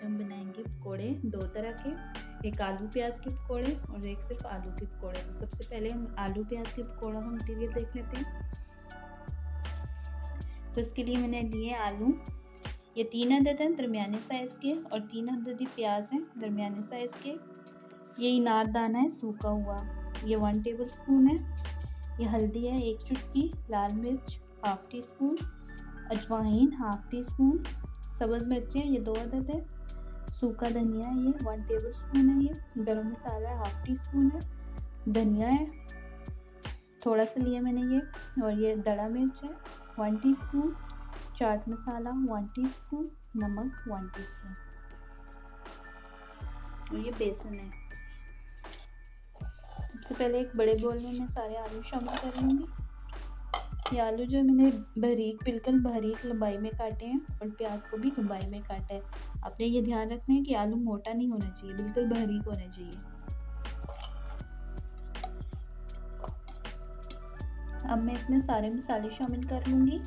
आज हम बनाएंगे पकोड़े दो तरह के, एक आलू प्याज के पकोड़े और एक सिर्फ आलू के पकोड़े। तो सबसे पहले हम आलू प्याज के पकोड़ों का मटेरियल देख लेते हैं। तो इसके लिए मैंने लिए आलू, ये 3 अदद हैं दरमियाने साइज़ के, और 3 अदद प्याज हैं दरमियाने साइज़ के। ये इनार दाना है सूखा हुआ, ये 1 टेबल स्पून है। ये हल्दी है 1 चुटकी, लाल मिर्च हाफ टी स्पून, अजवाइन हाफ टी स्पून, सब्ज़ मिर्चें ये 2 अदद है, सूखा धनिया ये 1 टेबल स्पून है, ये गरम मसाला हाफ टी स्पून है, धनिया है थोड़ा सा लिया मैंने ये, और ये दड़ा मिर्च है 1 टीस्पून, चाट मसाला 1 टीस्पून, नमक 1 टीस्पून, और ये बेसन है। सबसे पहले एक बड़े बोल में मैं सारे आलू शामिल कर लूँगी। ये आलू जो मैंने बिल्कुल बारीक लंबाई में काटे हैं, और प्याज को भी लंबाई में काटा है। आपने ये ध्यान रखना है कि आलू मोटा नहीं होना चाहिए, बिल्कुल बारीक होना चाहिए। अब मैं इसमें सारे मसाले शामिल कर लूँगी।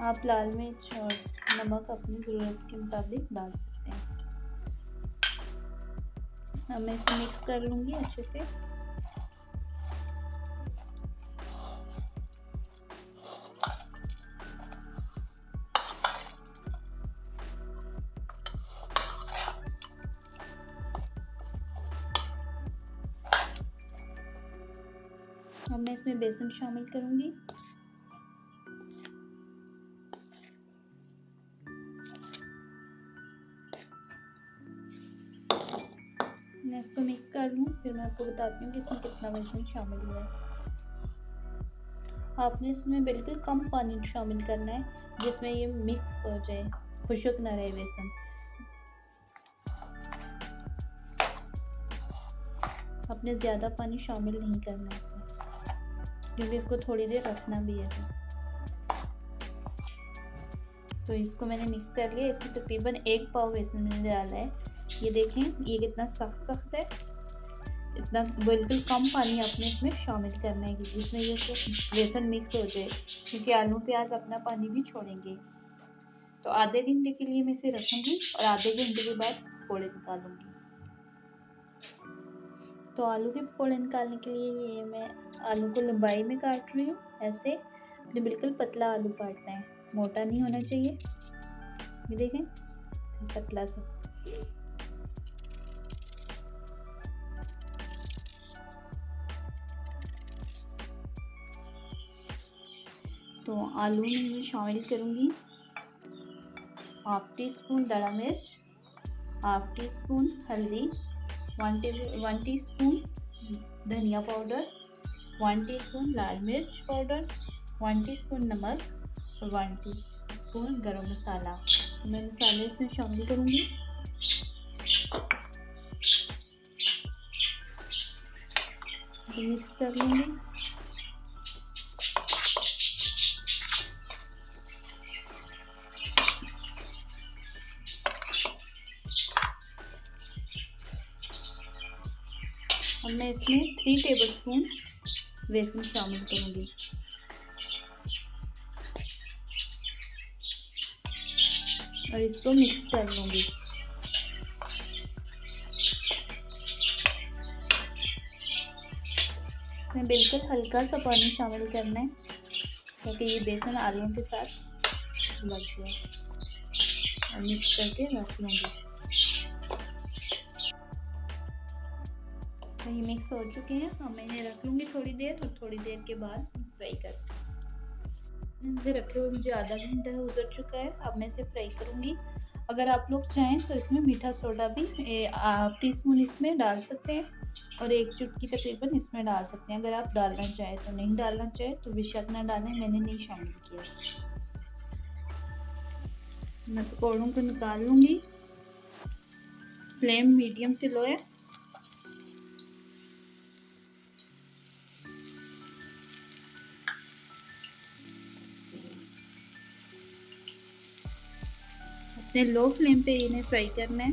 आप लाल मिर्च और नमक अपनी ज़रूरत के मुताबिक डाल सकते हैं। अब मैं इसे मिक्स कर लूँगी अच्छे से। अब मैं इसमें बेसन शामिल करूँगी। मैं इसको मिक्स कर लूँ, फिर मैं आपको बताती हूँ कि इसमें कितना बेसन शामिल हुआ है। आपने इसमें बिल्कुल कम पानी शामिल करना है, जिसमें ये मिक्स हो जाए, खुशक ना रहे बेसन। आपने ज़्यादा पानी शामिल नहीं करना है, क्योंकि इसको थोड़ी देर रखना भी है। तो इसको मैंने मिक्स कर लिया। इसमें तकरीबन 1 पाव बेसन मैंने डाला है। ये देखें ये कितना सख्त है। इतना बिल्कुल कम पानी आपने इसमें शामिल करना है कि जिसमें ये बेसन मिक्स हो जाए, क्योंकि आलू प्याज अपना पानी भी छोड़ेंगे। तो आधे घंटे के लिए मैं इसे रखूँगी, और आधे घंटे के बाद पकौड़े निकालूंगी। तो आलू के पकौड़े निकालने के लिए ये मैं आलू को लंबाई में काट रही हूँ। ऐसे बिल्कुल पतला आलू काटना है, मोटा नहीं होना चाहिए। ये देखें पतला सा। तो आलू में मैं शामिल करूँगी हाफ टी स्पून दड़ा मिर्च, हाफ टी स्पून हल्दी, 1 टीस्पून धनिया पाउडर, 1 टीस्पून लाल मिर्च पाउडर, 1 टीस्पून नमक और 1 टीस्पून गरम मसाला। तो मैं मसाले इसमें शामिल करूँगी। मिक्स कर लूँगी। अब मैं इसमें 3 टेबलस्पून बेसन शामिल करूँगी। और इसको मिक्स कर लूँगी। इसमें बिल्कुल हल्का सा पानी शामिल करना है, ताकि ये बेसन आलूओं के साथ लग जाए, और मिक्स करके रख लूँगी। तो ये मिक्स हो चुके हैं। अब मैं इन्हें रख लूँगी थोड़ी देर, और थोड़ी देर के बाद फ्राई करती हूँ। इसे रखे हुए मुझे आधा घंटा गुजर चुका है। अब मैं इसे फ्राई करूँगी। अगर आप लोग चाहें तो इसमें मीठा सोडा भी हाफ टी स्पून इसमें डाल सकते हैं, और 1 चुटकी तकरीबन इसमें डाल सकते हैं। अगर आप डालना चाहें तो, नहीं डालना चाहें तो बेशक ना डालें, मैंने नहीं शामिल किया। मैं पकौड़ों को निकाल लूँगी। फ्लेम मीडियम से लो है। अपने लो फ्लेम पे इन्हें फ्राई करना है।